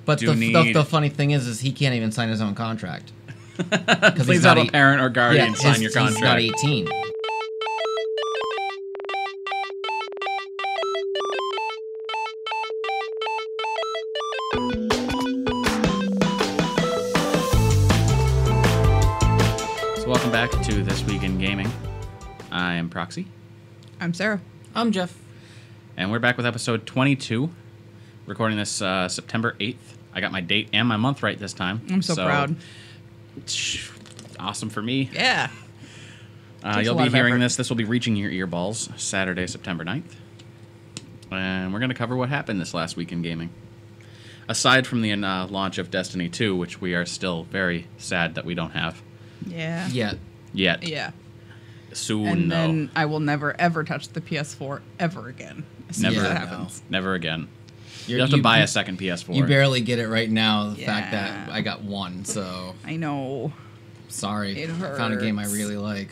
But the funny thing is he can't even sign his own contract. Because Please have a parent or guardian sign your contract. He's not 18. So welcome back to This Week in Gaming. I am Proxy. I'm Sarah. I'm Jeff. And we're back with episode 22. Recording this September 8th. I got my date and my month right this time. I'm so proud. Awesome for me. Yeah. You'll be hearing this. This will be reaching your earballs Saturday, September 9th. And we're going to cover what happened this last week in gaming. Aside from the launch of Destiny 2, which we are still very sad that we don't have. Yeah. Yet. Yeah. Soon, and though. then I will never, ever touch the PS4 ever again. As soon as that happens. Never again. You have to buy a second PS4. You barely get it right now, the fact that I got one, so... I know. Sorry. It hurts. I found a game I really like.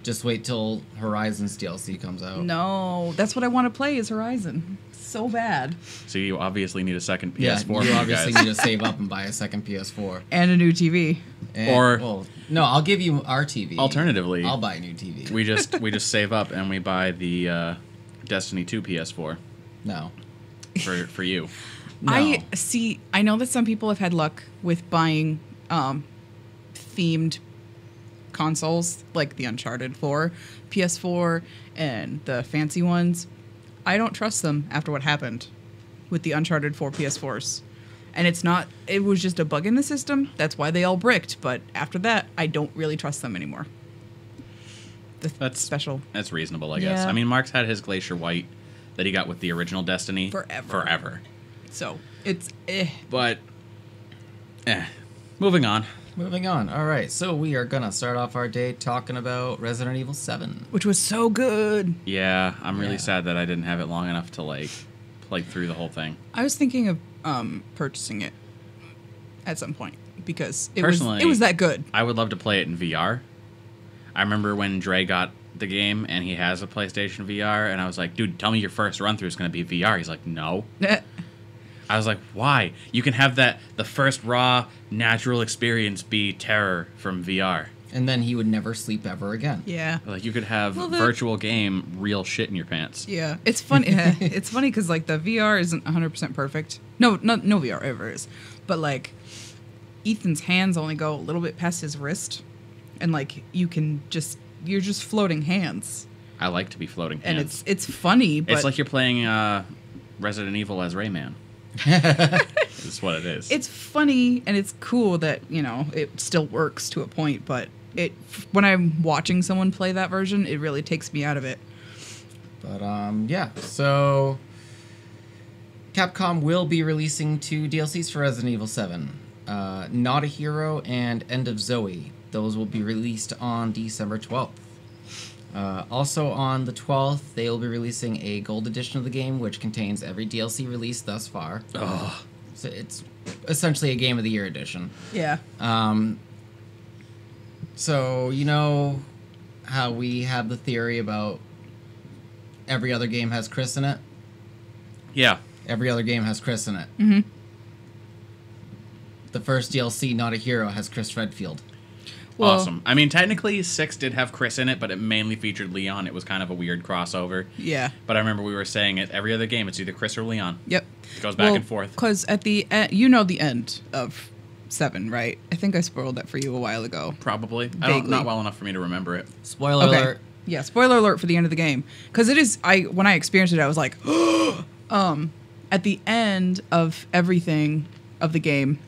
Just wait till Horizon's DLC comes out. No, that's what I want to play is Horizon. So bad. So you obviously need a second PS4. Yeah, you obviously need to save up and buy a second PS4. And a new TV. No, I'll give you our TV. Alternatively, I'll buy a new TV. We just save up and we buy the Destiny 2 PS4. No. For you. No. I know that some people have had luck with buying themed consoles, like the Uncharted 4 PS4 and the fancy ones. I don't trust them after what happened with the Uncharted 4 PS4s. And it was just a bug in the system. That's why they all bricked. But after that, I don't really trust them anymore. That's special. That's reasonable, I guess. I mean, Mark's had his Glacier White that he got with the original Destiny forever. So it's But moving on. All right, so we are gonna start off our day talking about Resident Evil 7, which was so good. Yeah, I'm really sad that I didn't have it long enough to play through the whole thing. I was thinking of purchasing it at some point because it Personally, was that good. I would love to play it in VR. I remember when Dre got the game and he has a PlayStation VR, and I was like, dude, tell me your first run through is going to be VR. He's like, no. I was like, why? You can have the first raw, natural experience be terror from VR. And then he would never sleep ever again. Yeah. Like, you could have virtual game, real shit in your pants. Yeah. It's funny. It's funny because, like, the VR isn't 100% perfect. No VR ever is. But, like, Ethan's hands only go a little bit past his wrist. And, like, you're just floating hands. I like to be floating hands. And it's funny, but... It's like you're playing Resident Evil as Rayman. That's what it is. It's funny and it's cool that, it still works to a point, but when I'm watching someone play that version, it really takes me out of it. But so Capcom will be releasing 2 DLCs for Resident Evil 7. Not a Hero and End of Zoe. Those will be released on December 12th. Also on the 12th, they will be releasing a gold edition of the game, which contains every DLC released thus far. Oh. So it's essentially a Game of the Year edition. Yeah. So you know how we have the theory about every other game has Chris in it? Yeah. Every other game has Chris in it. Mm-hmm. The first DLC, Not a Hero, has Chris Redfield. Well, awesome. I mean, technically, 6 did have Chris in it, but it mainly featured Leon. It was kind of a weird crossover. Yeah. But I remember we were saying it every other game. It's either Chris or Leon. Yep. It goes back and forth. Because at the end, the end of 7, right? I think I spoiled that for you a while ago. Probably. Vaguely. Not well enough for me to remember it. Spoiler alert. Yeah, spoiler alert for the end of the game. Because it is, when I experienced it, I was like, at the end of everything of the game,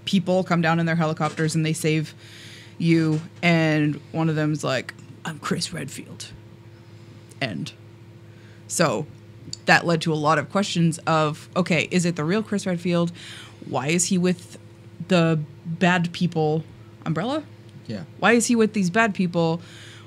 people come down in their helicopters and they save you, and one of them's like, I'm Chris Redfield. End. So that led to a lot of questions of, okay, is it the real Chris Redfield? Why is he with the bad people? Umbrella? Yeah. Why is he with these bad people?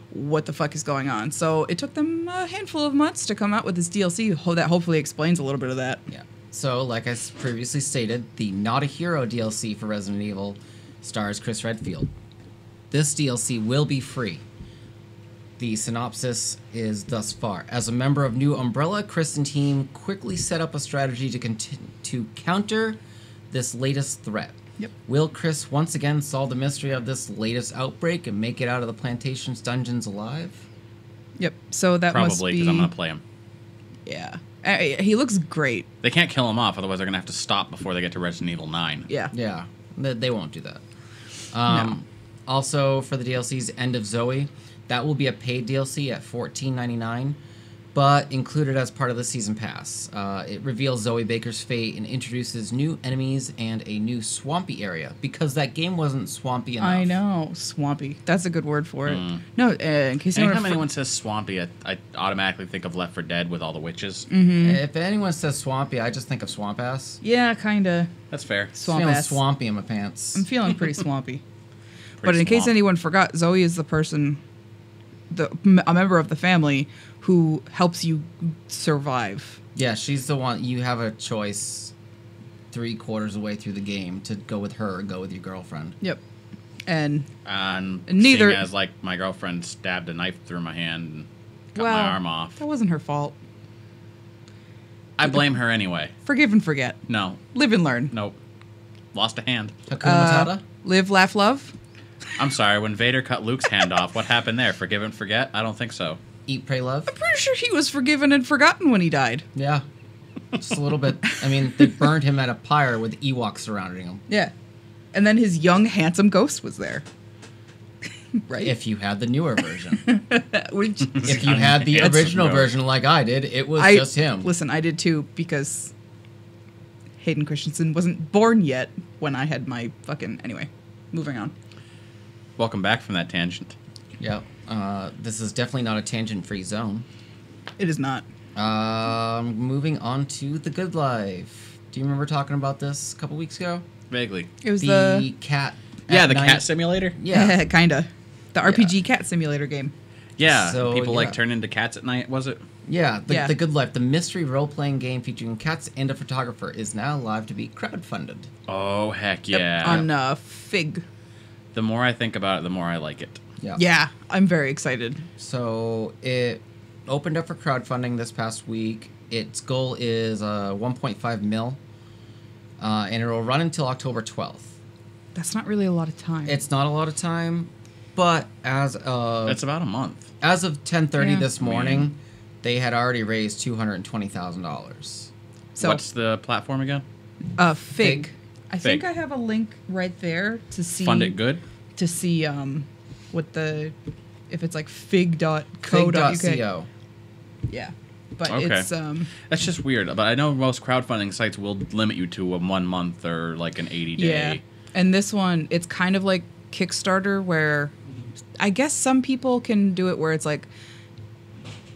What the fuck is going on? So it took them a handful of months to come out with this DLC that hopefully explains a little bit of that. Yeah. So, like I previously stated, the Not a Hero DLC for Resident Evil stars Chris Redfield. This DLC will be free. The synopsis is thus far. As a member of New Umbrella, Chris and team quickly set up a strategy to counter this latest threat. Yep. Will Chris once again solve the mystery of this latest outbreak and make it out of the plantation's dungeons alive? Yep. So that must Probably, be... because I'm going to play him. Yeah. He looks great. They can't kill him off, otherwise they're going to have to stop before they get to Resident Evil 9. Yeah. Yeah, they won't do that. No. Also, for the DLC's End of Zoe, that will be a paid DLC at $14.99, but included as part of the Season Pass. It reveals Zoe Baker's fate and introduces new enemies and a new swampy area, because that game wasn't swampy enough. I know. Swampy. That's a good word for it. No, in case you Anytime want anyone says swampy, I automatically think of Left 4 Dead with all the witches. If anyone says swampy, I just think of swamp ass. Yeah, kind of. That's fair. Swamp Feeling ass. swampy in my pants. I'm feeling pretty swampy. But Pretty in case swamp. anyone forgot, Zoe is the person, a member of the family who helps you survive. Yeah, she's the one. You have a choice 3/4 of the way through the game to go with her or go with your girlfriend. Yep. And And neither- seeing as like my girlfriend stabbed a knife through my hand and cut well, my arm off. that wasn't her fault. I blame her anyway. Forgive and forget. No. Live and learn. Nope. Lost a hand. Hakuna Matata? Live, laugh, love. I'm sorry, when Vader cut Luke's hand off, what happened there? Forgive and forget? I don't think so. Eat, pray, love? I'm pretty sure he was forgiven and forgotten when he died. Yeah. Just a little bit. I mean, they burned him at a pyre with Ewoks surrounding him. Yeah. And then his young, handsome ghost was there. Right? If you had the newer version. Which, If you had the Handsome original ghost. version like I did, it was just him. Listen, I did too, because Hayden Christensen wasn't born yet when I had my fucking... Anyway, moving on. Welcome back from that tangent. Yeah. This is definitely not a tangent-free zone. It is not. Moving on to The Good Life. Do you remember talking about this a couple weeks ago? Vaguely. It was The cat. Yeah, at the night- cat simulator? Yeah. Kinda. The RPG cat simulator game. Yeah, So, people like yeah. turn into cats at night, was it? Yeah, Yeah. The Good Life, the mystery role-playing game featuring cats and a photographer, is now live to be crowdfunded. Oh, heck Yep, yeah. on Fig. The more I think about it, the more I like it. Yeah. Yeah, I'm very excited. So it opened up for crowdfunding this past week. Its goal is 1.5 mil, and it will run until October 12th. That's not really a lot of time. It's not a lot of time, but as of It's about a month. 10:30 Yeah. this morning, they had already raised $220,000. so What's the platform again? Fig. Fig. I think Fig. I have a link right there to see Fund it good? to see what the if it's like fig.co.uk. Fig.co. Yeah. But Okay. it's That's just weird. But I know most crowdfunding sites will limit you to a 1 month or like an 80-day. yeah. And this one, it's kind of like Kickstarter, where I guess some people can do it where it's like,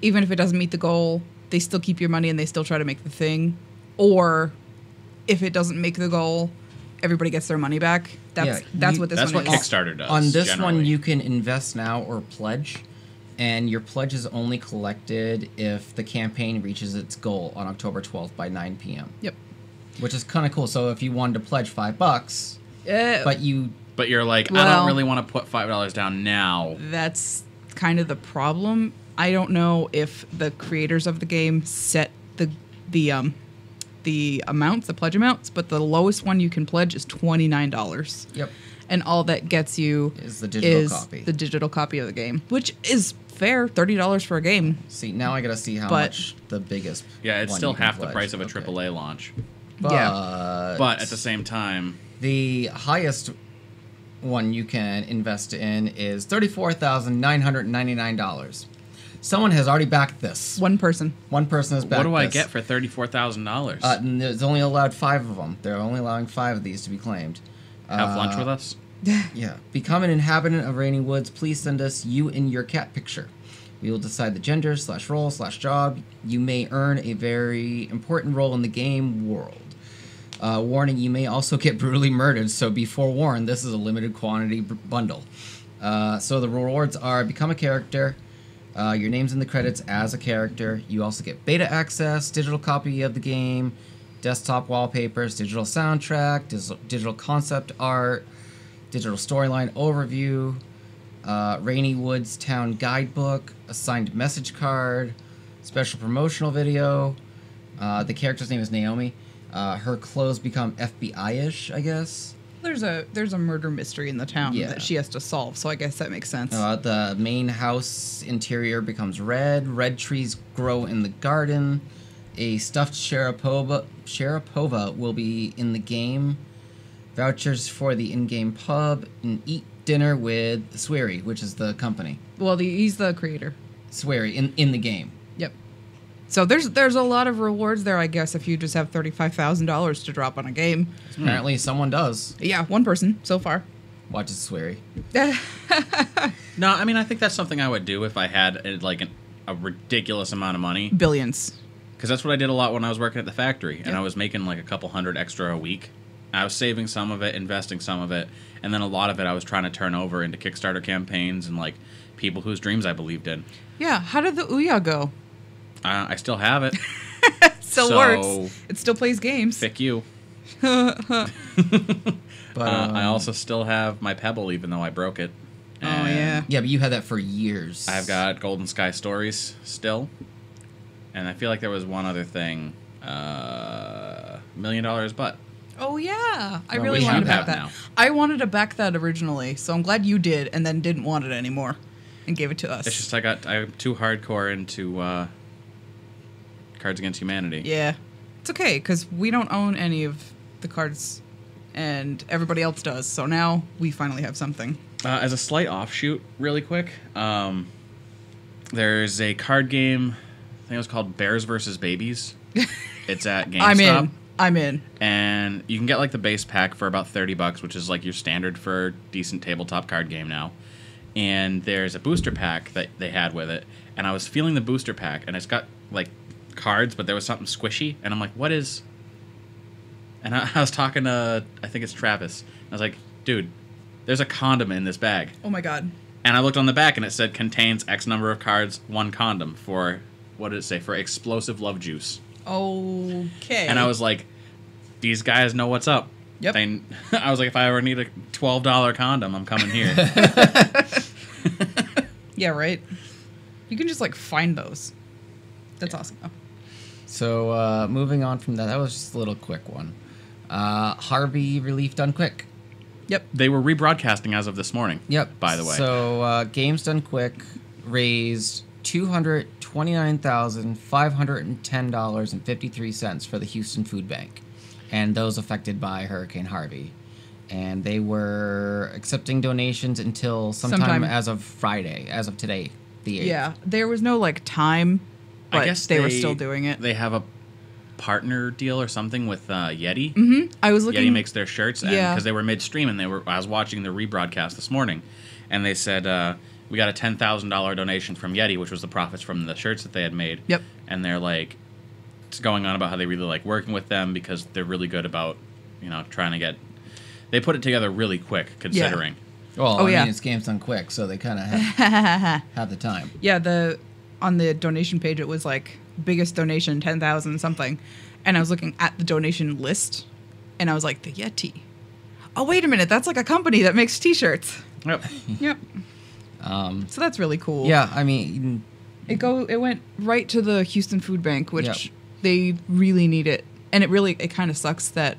even if it doesn't meet the goal, they still keep your money and they still try to make the thing. Or if it doesn't make the goal, everybody gets their money back. That's what this That's one what is. Kickstarter does. On this generally. one, you can invest now or pledge, and your pledge is only collected if the campaign reaches its goal on October 12th by 9 p.m. Yep. Which is kind of cool. So if you wanted to pledge $5, but you But you're like, I Well- don't really want to put $5 down now. That's kind of the problem. I don't know if the creators of the game set the amounts, the pledge amounts, but the lowest one you can pledge is $29. Yep. And all that gets you Is the digital copy. the digital copy of the game, which is fair, $30 for a game. See, now I gotta see how But- much the biggest. Yeah, it's one still you can half the pledge. price of a Okay. AAA launch. But, Yeah. But at the same time, the highest one you can invest in is $34,999. Someone has already backed this. One person. One person has backed what do I this. get for $34,000? And there's only allowed 5 of them. They're only allowing 5 of these to be claimed. Have lunch with us? Yeah. Become an inhabitant of Rainy Woods. Please send us you and your cat picture. We will decide the gender /role/job. You may earn a very important role in the game world. Warning, you may also get brutally murdered, so be forewarned, this is a limited quantity bundle. So the rewards are become a character, your name's in the credits as a character, you also get beta access, digital copy of the game, desktop wallpapers, digital soundtrack, digital concept art, digital storyline overview, Rainy Woods Town Guidebook, a signed message card, special promotional video. The character's name is Naomi. Her clothes become FBI-ish, I guess. There's a murder mystery in the town Yeah. that she has to solve, so I guess that makes sense. The main house interior becomes red. Red trees grow in the garden. A stuffed Sharapova will be in the game. Vouchers for the in-game pub. And eat dinner with Swery, which is the company. Well, he's the creator. Swery, in the game. Yep. So there's a lot of rewards there, I guess, if you just have $35,000 to drop on a game. Apparently someone does. Yeah, one person so far. Watches Swery. No, I mean, I think that's something I would do if I had a ridiculous amount of money. Billions. Because that's what I did a lot when I was working at the factory, and I was making like a couple hundred extra a week. I was saving some of it, investing some of it, and then a lot of it I was trying to turn over into Kickstarter campaigns and like people whose dreams I believed in. Yeah, how did the Ouya go? I still have it. Still works. It still plays games. Fick you. But I also still have my Pebble, even though I broke it. Oh, yeah. Yeah, but you had that for years. I've got Golden Sky Stories still. And I feel like there was one other thing. $1 Million Butt. Oh, yeah. I Well, really we wanted to have back that. now. I wanted to back that originally, so I'm glad you did and then didn't want it anymore and gave it to us. It's just I'm too hardcore into Cards Against Humanity. Yeah. It's okay, because we don't own any of the cards, and everybody else does, so now we finally have something. As a slight offshoot, really quick, there's a card game, I think it was called Bears vs. Babies. It's at GameStop. I'm in. And you can get like the base pack for about $30, which is like your standard for a decent tabletop card game now. And there's a booster pack that they had with it, and I was feeling the booster pack, and it's got like cards, but there was something squishy, and I'm like, what is... And I was talking to, I think it's Travis. I was like, dude, there's a condom in this bag. Oh my god. And I looked on the back and it said contains X number of cards, 1 condom for, what did it say? For explosive love juice. Okay. And I was like, these guys know what's up. Yep. I was like, if I ever need a $12 condom, I'm coming here. Yeah, right? You can just like find those. That's awesome. Oh. So, moving on from that was just a little quick one. Harvey Relief Done Quick. Yep. They were rebroadcasting as of this morning. Yep. By the way. So, Games Done Quick raised $229,510.53 for the Houston Food Bank and those affected by Hurricane Harvey. And they were accepting donations until sometime as of Friday, as of today, the 8th. Yeah. There was no like time, but I guess they were still doing it. They have a partner deal or something with Yeti. Mm-hmm. I was looking. Yeti makes their shirts, Yeah. because they were midstream, and I was watching the rebroadcast this morning, and they said we got a $10,000 donation from Yeti, which was the profits from the shirts that they had made. Yep. And they're like, it's going on about how they really like working with them because they're really good about, trying to get. They put it together really quick, considering. Well, Oh, yeah. it's Games Done Quick, so they kind of have the time. Yeah, on the donation page it was like biggest donation 10,000 something, and I was looking at the donation list, and I was like, the Yeti. Oh wait a minute, that's like a company that makes T-shirts. Yep. Yep. So that's really cool. Yeah, I mean, It went right to the Houston Food Bank, which Yep. they really need it, and it kind of sucks that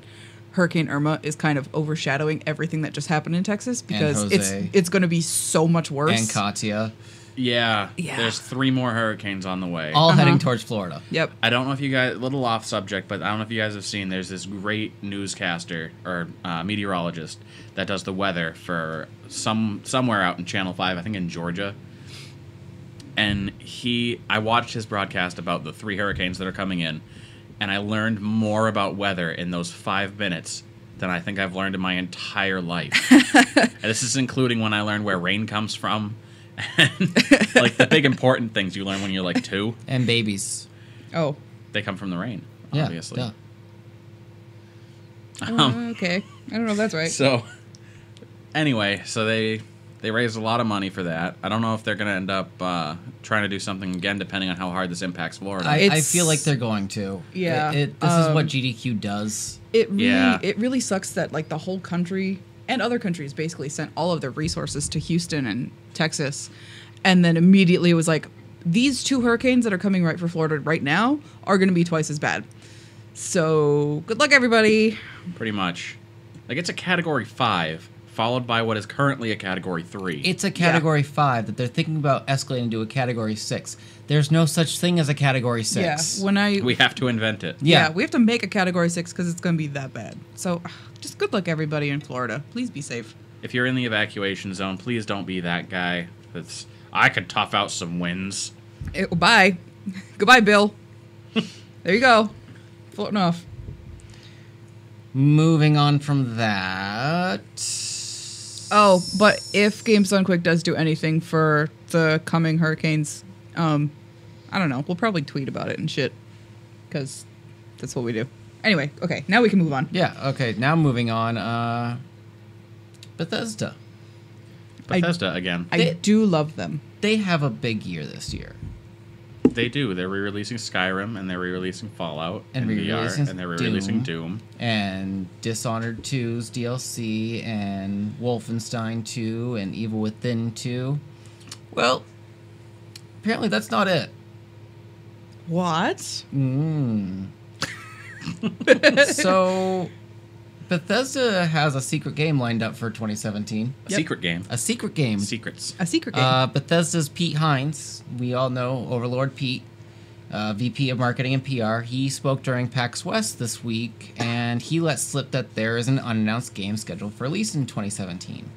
Hurricane Irma is kind of overshadowing everything that just happened in Texas because Jose. it's going to be so much worse. and Katya, Yeah. Yeah. There's 3 more hurricanes on the way. all heading towards Florida. Yep. I don't know if you guys, a little off subject, but I don't know if you guys have seen, there's this great newscaster or meteorologist that does the weather for somewhere out in Channel 5, I think in Georgia. And I watched his broadcast about the 3 hurricanes that are coming in, and I learned more about weather in those 5 minutes than I think I've learned in my entire life. And this is including when I learned where rain comes from, and like the big important things you learn when you're like 2. And babies. Oh. They come from the rain, Yeah, obviously. duh. Okay. I don't know if that's right. So, anyway, so they raised a lot of money for that. I don't know if they're going to end up trying to do something again, depending on how hard this impacts Florida. I feel like they're going to. Yeah. This is what GDQ does. It really sucks that like the whole country and other countries basically sent all of their resources to Houston and Texas, and then immediately it was like, these 2 hurricanes that are coming right for Florida right now are going to be twice as bad. So good luck, everybody. Pretty much. Like, it's a Category 5, followed by what is currently a Category 3. It's a Category 5 that they're thinking about escalating to a Category 6. There's no such thing as a Category 6. Yeah, We have to invent it. Yeah, we have to make a Category 6 because it's going to be that bad. So just good luck, everybody in Florida. Please be safe. If you're in the evacuation zone, please don't be that guy. I could tough out some wins. Bye. Goodbye, Bill. There you go. Floating off. Moving on from that. Oh, but if Games Done Quick does do anything for the coming hurricanes, I don't know. We'll probably tweet about it and shit. Because that's what we do. Anyway, okay. Now we can move on. Yeah, okay. Now moving on. Bethesda. Bethesda again. I do love them. They have a big year this year. They do. They're re-releasing Skyrim, and they're re-releasing Fallout And in re-releasing VR, and they're re-releasing Doom. And Dishonored 2's DLC, and Wolfenstein 2, and Evil Within 2. Well, apparently that's not it. What? So, Bethesda has a secret game lined up for 2017. A secret game. A secret game. Secrets. A secret game. Bethesda's Pete Hines, we all know Overlord Pete, VP of Marketing and PR. He spoke during PAX West this week, and he let slip that there is an unannounced game scheduled for release in 2017.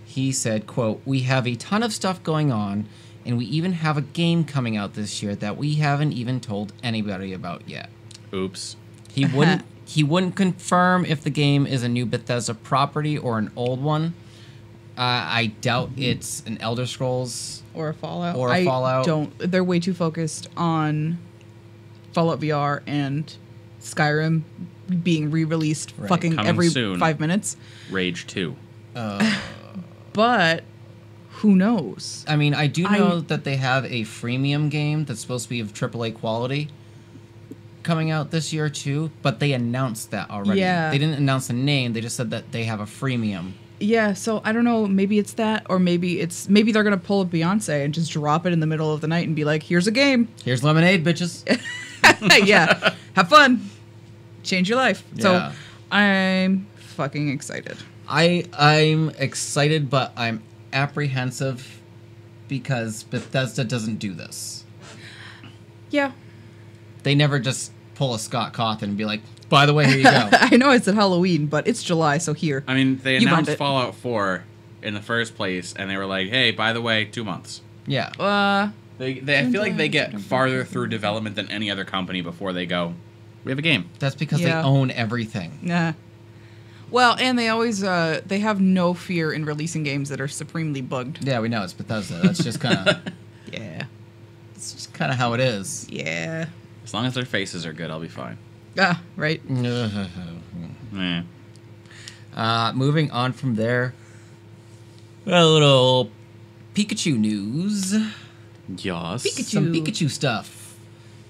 He said, quote, "We have a ton of stuff going on, and we even have a game coming out this year that we haven't even told anybody about yet." Oops. He wouldn't confirm if the game is a new Bethesda property or an old one. I doubt it's an Elder Scrolls or a Fallout. Or a Fallout. They're way too focused on Fallout VR and Skyrim being re-released fucking Coming every soon. 5 minutes. Rage 2. But who knows? I mean, I do know that they have a freemium game that's supposed to be of AAA quality coming out this year too, but they announced that already. Yeah. They didn't announce the name, they just said that they have a freemium. Yeah, so I don't know, maybe it's that, or maybe they're gonna pull a Beyonce and just drop it in the middle of the night and be like, here's a game. Here's Lemonade, bitches. Yeah. Have fun. Change your life. Yeah. So I'm fucking excited. I'm excited, but I'm apprehensive because Bethesda doesn't do this. Yeah. They never just pull a Scott Cawthon and be like, by the way, here you go. I know it's at Halloween, but it's July, so here. I mean, they You announced earned it. Fallout 4 in the first place, and they were like, hey, by the way, 2 months. Yeah. I feel like they get farther through development than any other company before they go, we have a game. That's because Yeah. they own everything. Nah. Well, and they always, they have no fear in releasing games that are supremely bugged. Yeah, we know it's Bethesda. That's just kind of Yeah. it's just kind of how it is. Yeah. As long as their faces are good, I'll be fine. Ah, right. Meh. Moving on from there, a little Pikachu news. Yas. Pikachu. Some Pikachu stuff.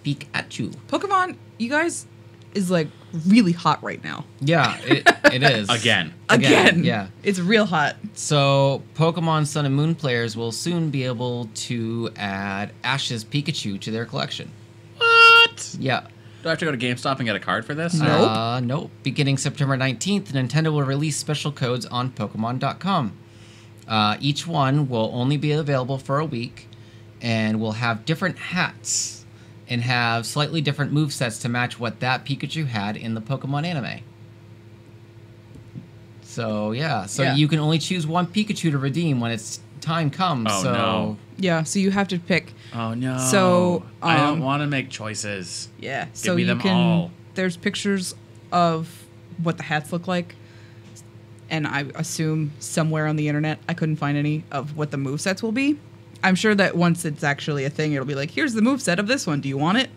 Pikachu. Pokemon, you guys, is like really hot right now. Yeah, it is. Again. Again. Yeah. It's real hot. So, Pokemon Sun and Moon players will soon be able to add Ash's Pikachu to their collection. What? Yeah. Do I have to go to GameStop and get a card for this? Nope. Nope. Beginning September 19th, Nintendo will release special codes on Pokemon.com. Each one will only be available for a week and will have different hats and have slightly different movesets to match what that Pikachu had in the Pokemon anime. So, yeah. So, Yeah. you can only choose one Pikachu to redeem when its time comes. Oh, so, no. Yeah, so you have to pick. Oh, no. So, I don't want to make choices. Yeah, Give so me you them can. all. There's pictures of what the hats look like, and I assume somewhere on the internet I couldn't find any of what the movesets will be. I'm sure that once it's actually a thing, it'll be like, here's the moveset of this one. Do you want it?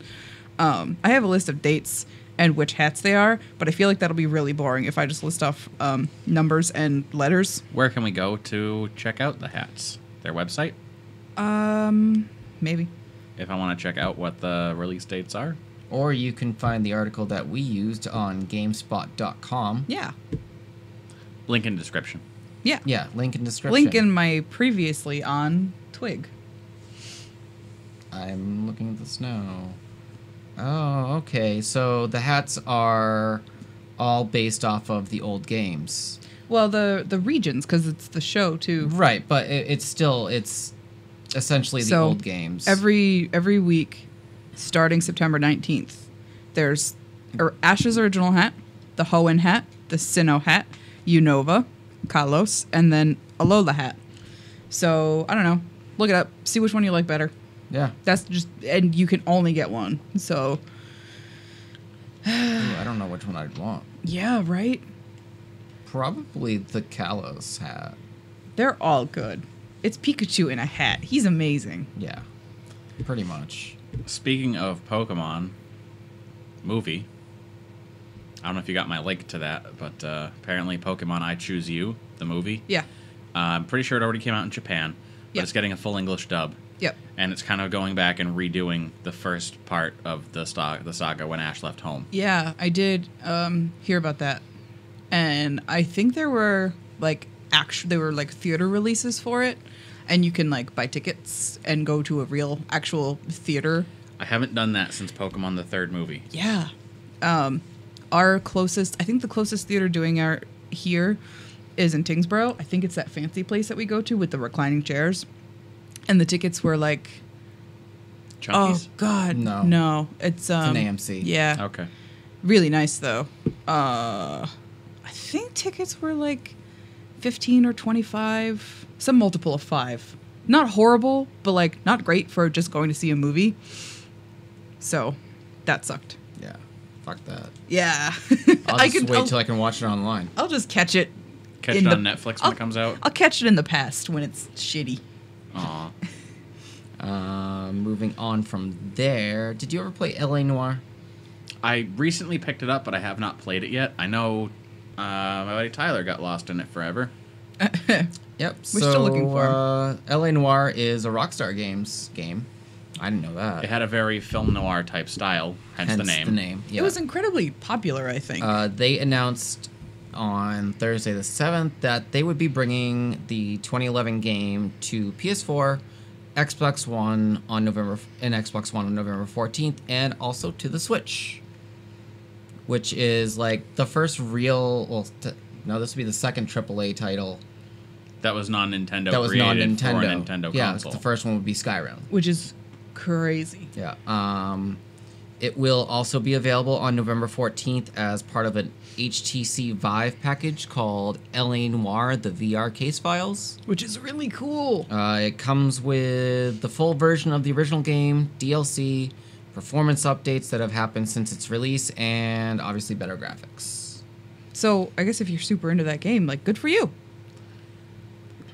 I have a list of dates and which hats they are, but I feel like that'll be really boring if I just list off numbers and letters. Where can we go to check out the hats? Their website? Maybe. If I want to check out what the release dates are? or you can find the article that we used on GameSpot.com. Yeah. Link in description. Yeah. Yeah, link in description. Link in my previously on Twig. I'm looking at the snow. Oh, okay. So the hats are all based off of the old games. Well, the regions, because it's the show too. Right, but it's essentially the old games. Every week, starting September 19th, there's Ash's original hat, the Hoenn hat, the Sinnoh hat, Unova, Kalos, and then Alola hat. So, I don't know. Look it up. See which one you like better. Yeah. That's just... And you can only get one. So... Ooh, I don't know which one I'd want. Yeah, right? Probably the Kalos hat. They're all good. It's Pikachu in a hat. He's amazing. Yeah. Pretty much. Speaking of Pokemon movie, I don't know if you got my link to that, but apparently Pokemon I Choose You, the movie. Yeah. I'm pretty sure it already came out in Japan, but Yep. it's getting a full English dub. Yep. And it's kind of going back and redoing the first part of the saga when Ash left home. Yeah, I did hear about that. And I think there were theater releases for it, and you can like buy tickets and go to a real actual theater. I haven't done that since Pokemon the third movie. Yeah. Our closest, I think the closest theater doing our here is in Tingsboro. I think it's that fancy place that we go to with the reclining chairs. And the tickets were like, Chunkies? oh God, No. no, it's an AMC. Yeah, Okay. really nice though. I think tickets were like 15 or 25, some multiple of 5. Not horrible, but like not great for just going to see a movie. So that sucked. Yeah. Fuck that. Yeah, I'll just wait till I can watch it online. I'll just catch it. Catch in it on the- Netflix when it comes out? I'll catch it in the past when it's shitty. Aw. Moving on from there, did you ever play L.A. Noire? I recently picked it up, but I have not played it yet. I know my buddy Tyler got lost in it forever. Yep. We're still looking for him. L.A. Noire is a Rockstar Games game. I didn't know that. It had a very film noir type style, hence the name. Yeah. It was incredibly popular, I think. They announced on Thursday the 7th that they would be bringing the 2011 game to PS4, Xbox One on November 14th, and also to the Switch, which is like the first real. Well, this would be the second AAA title That was non-Nintendo. that was created non-Nintendo. for a Nintendo Yeah, console. the first one would be Skyrim. Which is crazy. Yeah. It will also be available on November 14th as part of an HTC Vive package called L.A. Noire, the VR case files. Which is really cool. It comes with the full version of the original game, DLC, performance updates that have happened since its release, and obviously better graphics. So I guess if you're super into that game, like, good for you.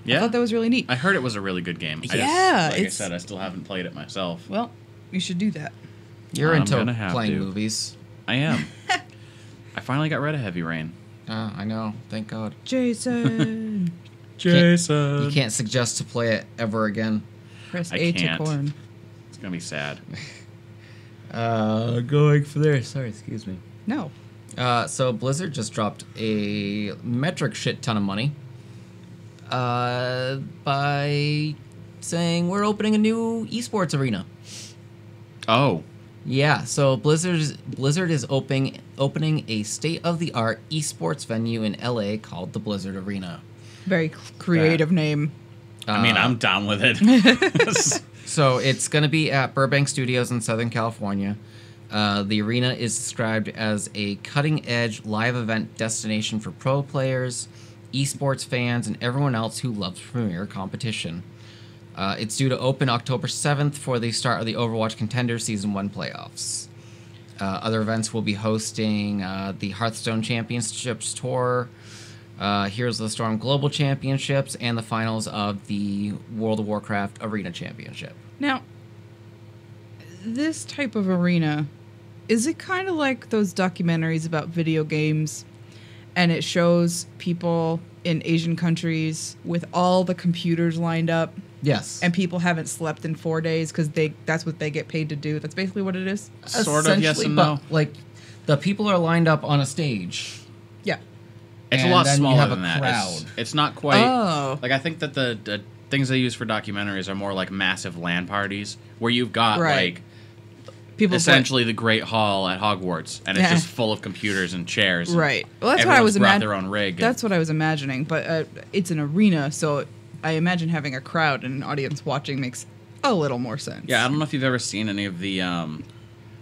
Yeah, I thought that was really neat. I heard it was a really good game. Yeah, like I it's- said, I still haven't played it myself. Well, you should do that. You're I'm into gonna have playing to. movies. I am. I finally got rid of Heavy Rain. I know. Thank God. Jason. You can't suggest to play it ever again. Press I A can't. to corn. It's gonna be sad. Going for there. Sorry, excuse me. No. So Blizzard just dropped a metric shit ton of money by saying we're opening a new esports arena. Oh, Yeah, so Blizzard is opening a state-of-the-art esports venue in LA called the Blizzard Arena. Very creative name. I mean, I'm down with it. So it's going to be at Burbank Studios in Southern California. The arena is described as a cutting-edge live event destination for pro players, esports fans, and everyone else who loves premier competition. It's due to open October 7th for the start of the Overwatch Contender Season 1 playoffs. Other events will be hosting the Hearthstone Championships Tour, Heroes of the Storm Global Championships, and the finals of the World of Warcraft Arena Championship. Now, this type of arena, is it kind of like those documentaries about video games, and it shows people in Asian countries with all the computers lined up, Yes. and people haven't slept in 4 days because that's what they get paid to do? That's basically what it is? Sort of, yes Essentially, and but, no. like, the people are lined up on a stage, Yeah. It's and a lot then smaller you have than a that. crowd. It's not quite. Oh. Like, I think that the things they use for documentaries are more like massive LAN parties where you've got, Right. like, People essentially the Great Hall at Hogwarts, and it's just full of computers and chairs. And right. Well, that's what I was everyone's brought imagining. their own rig. That's what I was imagining, but it's an arena, so I imagine having a crowd and an audience watching makes a little more sense. Yeah, I don't know if you've ever seen any of the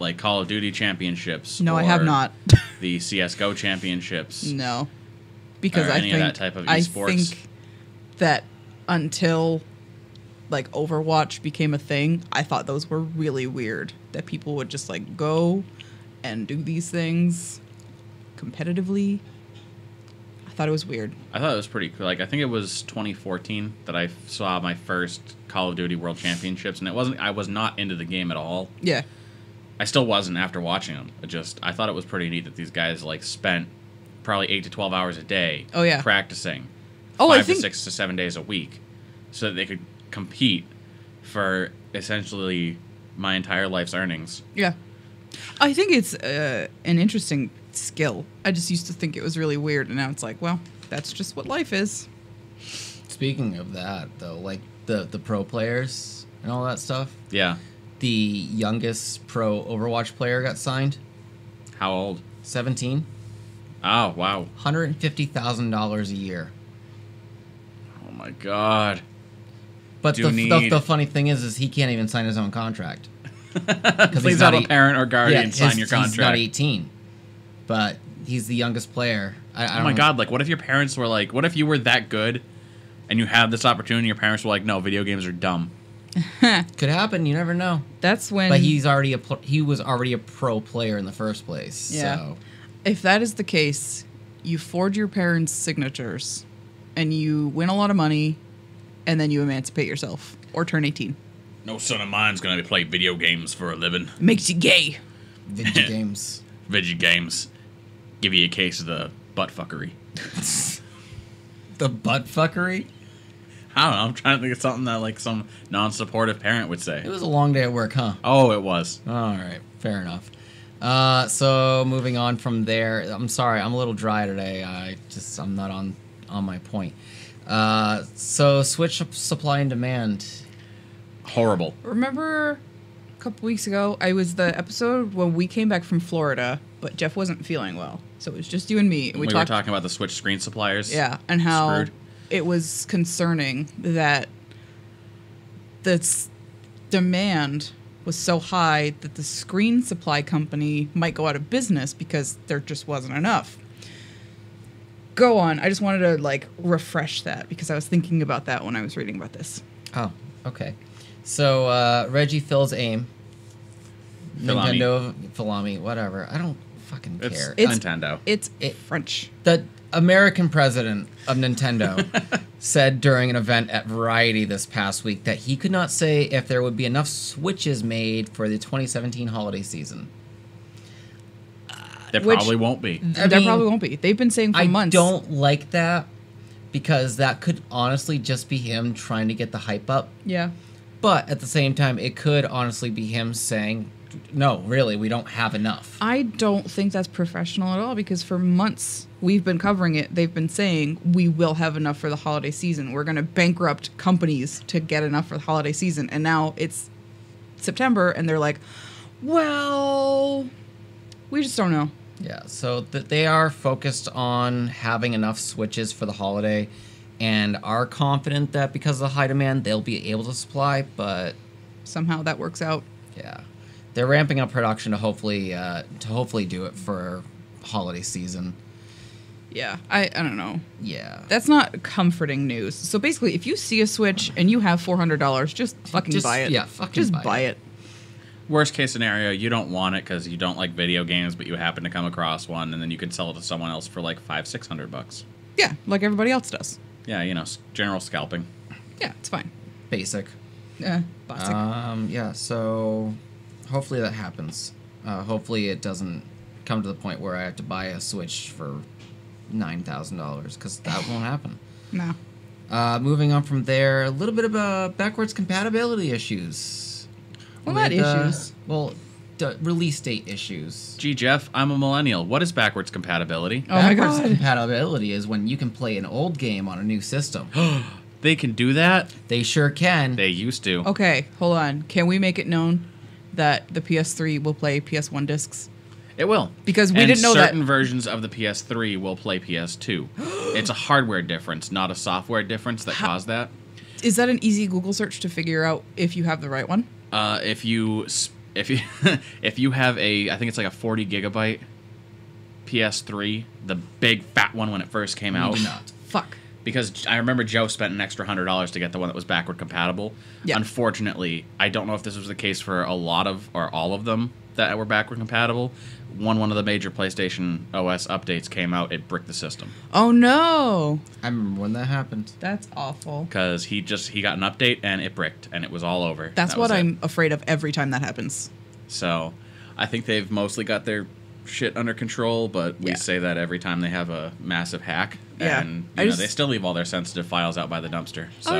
like Call of Duty championships. No, I have or not. The CS:GO championships. No, because Or I any think of that type of I esports. think that until like Overwatch became a thing, I thought those were really weird. That people would just like go and do these things competitively. I thought it was weird. I thought it was pretty cool. Like, I think it was 2014 that I saw my first Call of Duty World Championships, and I was not into the game at all. Yeah. I still wasn't after watching them. I thought it was pretty neat that these guys like spent probably 8 to 12 hours a day. Oh, yeah. Practicing. Oh, I 5 think- to 6 to 7 days a week, so that they could compete for essentially my entire life's earnings. Yeah. I think it's an interesting skill. I just used to think it was really weird, and now it's like, well, that's just what life is. Speaking of that, though, like the pro players and all that stuff, Yeah. the youngest pro Overwatch player got signed, How old? 17, Oh, wow. $150,000 a year. Oh my god. But Do the need- funny thing is he can't even sign his own contract. Please he's have not a parent or guardian sign your He's not contract. 18, but he's the youngest player. I Oh don't my god, like, what if your parents were like, what if you were that good and you had this opportunity and your parents were like, no, video games are dumb? Could happen. You never know. That's when. But he was already a pro player in the first place. Yeah. So. If that is the case, you forge your parents' signatures, and you win a lot of money, and then you emancipate yourself or turn 18. No son of mine's gonna play video games for a living. Makes you gay. Video games. Video games give you a case of the butt fuckery. The butt fuckery? I don't know, I'm trying to think of something that like some non-supportive parent would say. It was a long day at work, huh? Oh, it was. All right, fair enough. So moving on from there, I'm sorry, I'm a little dry today. I'm not on my point. So Switch supply and demand. Horrible. Remember a couple weeks ago, I was the episode when we came back from Florida, but Jeff wasn't feeling well. So it was just you and me. We were talking about the Switch screen suppliers. Yeah, and how Screwed. it was concerning that the demand was so high that the screen supply company might go out of business because there just wasn't enough. Go on. I just wanted to like refresh that because I was thinking about that when I was reading about this. Oh, okay. So Reggie Phil's aim. Filami. Nintendo, Filami, whatever. I don't fucking care. It's Nintendo. It's French. The American president of Nintendo said during an event at Variety this past week that he could not say if there would be enough Switches made for the 2017 holiday season. There Which- probably won't be. There probably won't be. They've been saying for months. I don't like that because that could honestly just be him trying to get the hype up. Yeah. But at the same time, it could honestly be him saying, no, really, we don't have enough. I don't think that's professional at all because for months we've been covering it. They've been saying we will have enough for the holiday season. We're going to bankrupt companies to get enough for the holiday season. And now it's September and they're like, well, we just don't know. Yeah, so they are focused on having enough Switches for the holiday and are confident that because of the high demand, they'll be able to supply, but Somehow that works out. yeah. They're ramping up production to hopefully do it for holiday season. Yeah, I don't know. Yeah. That's not comforting news. So basically, if you see a Switch and you have $400, just fucking buy it. Yeah, fucking just buy it. Worst case scenario, you don't want it because you don't like video games, but you happen to come across one, and then you can sell it to someone else for like $500-600. Yeah, like everybody else does. Yeah, you know, general scalping. Yeah, it's fine. Basic. Basic. Yeah, so hopefully that happens. Hopefully it doesn't come to the point where I have to buy a Switch for $9,000 because that won't happen. No. Moving on from there, a little bit of backwards compatibility issues. Well, not issues. Well, release date issues. Gee, Jeff, I'm a millennial. What is backwards compatibility? Oh my Backwards God. compatibility is when you can play an old game on a new system. They can do that? They sure can. They used to. Okay, hold on. Can we make it known that the PS3 will play PS1 discs? It will. Because we And didn't know that. certain versions of the PS3 will play PS2. It's a hardware difference, not a software difference that caused that. Is that an easy Google search to figure out if you have the right one? If you if you have I think it's like a 40 gigabyte PS3, the big fat one when it first came out. Do not. Fuck. Because I remember Joe spent an extra $100 to get the one that was backward compatible. Yeah. Unfortunately, I don't know if this was the case for a lot of or all of them that were backward compatible. One of the major PlayStation OS updates came out, it bricked the system. Oh no. I remember when that happened. That's awful. Because he got an update and it bricked and it was all over. That's That what was it. I'm afraid of every time that happens. So I think they've mostly got their shit under control, but we Yeah. say that every time they have a massive hack. Yeah. And I they just- still leave all their sensitive files out by the dumpster. So.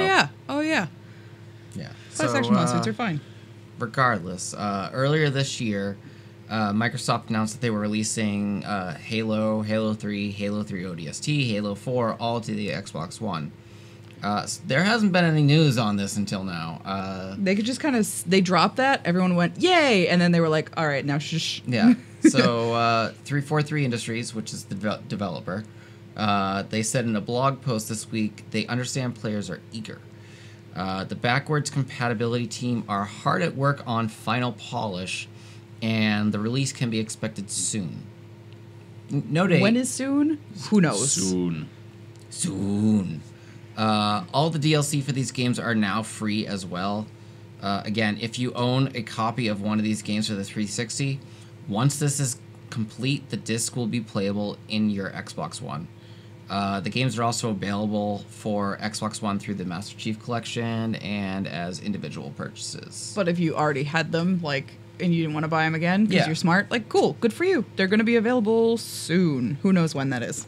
Oh yeah. Yeah. Class action lawsuits are fine. Regardless, earlier this year, Microsoft announced that they were releasing Halo, Halo 3, Halo 3 ODST, Halo 4, all to the Xbox One. There hasn't been any news on this until now. They could just kind of they dropped that. Everyone went yay, and then they were like, all right, now shush. Yeah. So 343 Industries, which is the developer, they said in a blog post this week they understand players are eager. The backwards compatibility team are hard at work on final polish, and the release can be expected soon. No date. When is soon? Who knows? Soon. All the DLC for these games are now free as well. Again, if you own a copy of one of these games for the 360, once this is complete, the disc will be playable in your Xbox One. The games are also available for Xbox One through the Master Chief Collection and as individual purchases. But if you already had them, like, and you didn't want to buy them again because Yeah. you're smart, like, cool, good for you. They're going to be available soon. Who knows when that is?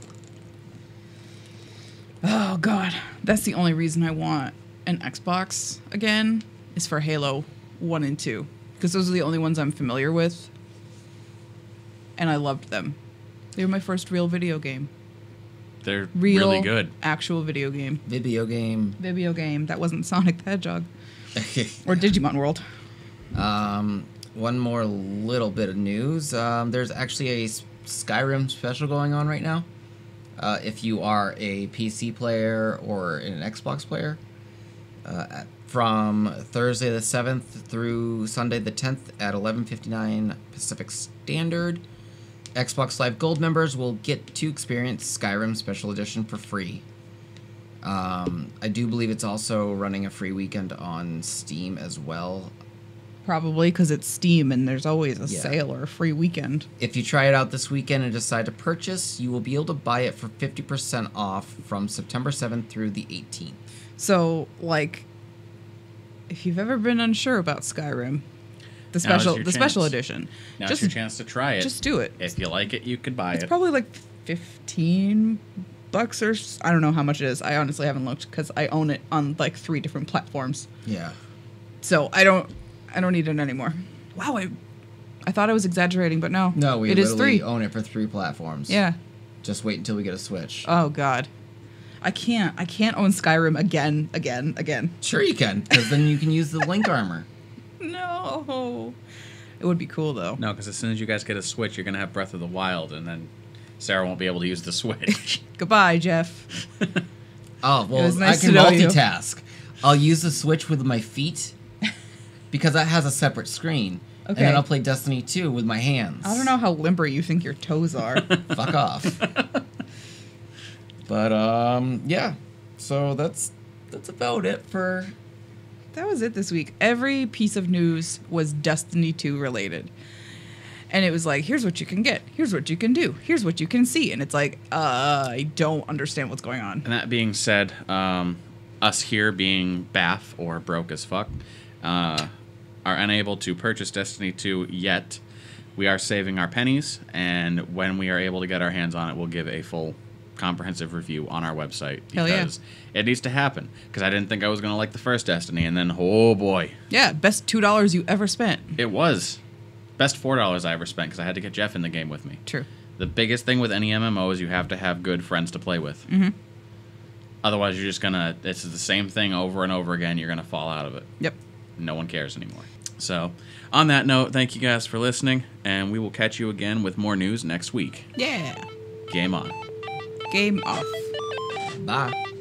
Oh, God. That's the only reason I want an Xbox again is for Halo 1 and 2. Because those are the only ones I'm familiar with. And I loved them. They were my first real video game. They're Real, really good. actual video game. Video game. Video game. That wasn't Sonic the Hedgehog. Or Digimon World. One more little bit of news. There's actually a Skyrim special going on right now. If you are a PC player or an Xbox player, from Thursday the 7th through Sunday the 10th at 11:59 Pacific Standard, Xbox Live Gold members will get to experience Skyrim Special Edition for free. I do believe it's also running a free weekend on Steam as well. Probably because it's Steam and there's always a Yeah. sale or a free weekend. If you try it out this weekend and decide to purchase, you will be able to buy it for 50% off from September 7th through the 18th. So, like, if you've ever been unsure about Skyrim, the Now's special your the special chance. edition, Now's just your chance to try it. just do it. If you like it, you could buy It's it. probably like $15 or I don't know how much it is. I honestly haven't looked because I own it on like 3 different platforms. Yeah. So I don't need it anymore. Wow, I thought I was exaggerating, but no. No, we it is literally 3. own it for 3 platforms. Yeah. Just wait until we get a Switch. Oh God. I can't own Skyrim again. Sure you can, because then you can use the Link armor. No. It would be cool though. No, because as soon as you guys get a Switch, you're going to have Breath of the Wild, and then Sarah won't be able to use the Switch. Goodbye, Jeff. Oh, It well, was nice I can to know you. multitask. I'll use the Switch with my feet, because that has a separate screen. And Okay. then I'll play Destiny 2 with my hands. I don't know how limber you think your toes are. Fuck off. But, yeah. So that's about it for... That was it this week. Every piece of news was Destiny 2 related. And it was like, here's what you can get. Here's what you can do. Here's what you can see. And it's like, I don't understand what's going on. And that being said, us here being baff or broke as fuck are unable to purchase Destiny 2 yet. We are saving our pennies, and when we are able to get our hands on it, we'll give a full comprehensive review on our website. Hell yeah. Because it needs to happen. Because I didn't think I was going to like the first Destiny, and then, oh boy, Yeah, best $2 you ever spent. it was. Best $4 I ever spent because I had to get Jeff in the game with me. True. The biggest thing with any MMO is you have to have good friends to play with. Mm-hmm. Otherwise, you're just gonna. It's the same thing over and over again. You're gonna fall out of it. Yep. No one cares anymore. So, on that note, thank you guys for listening, and we will catch you again with more news next week. Yeah. Game on. Game off. Bye.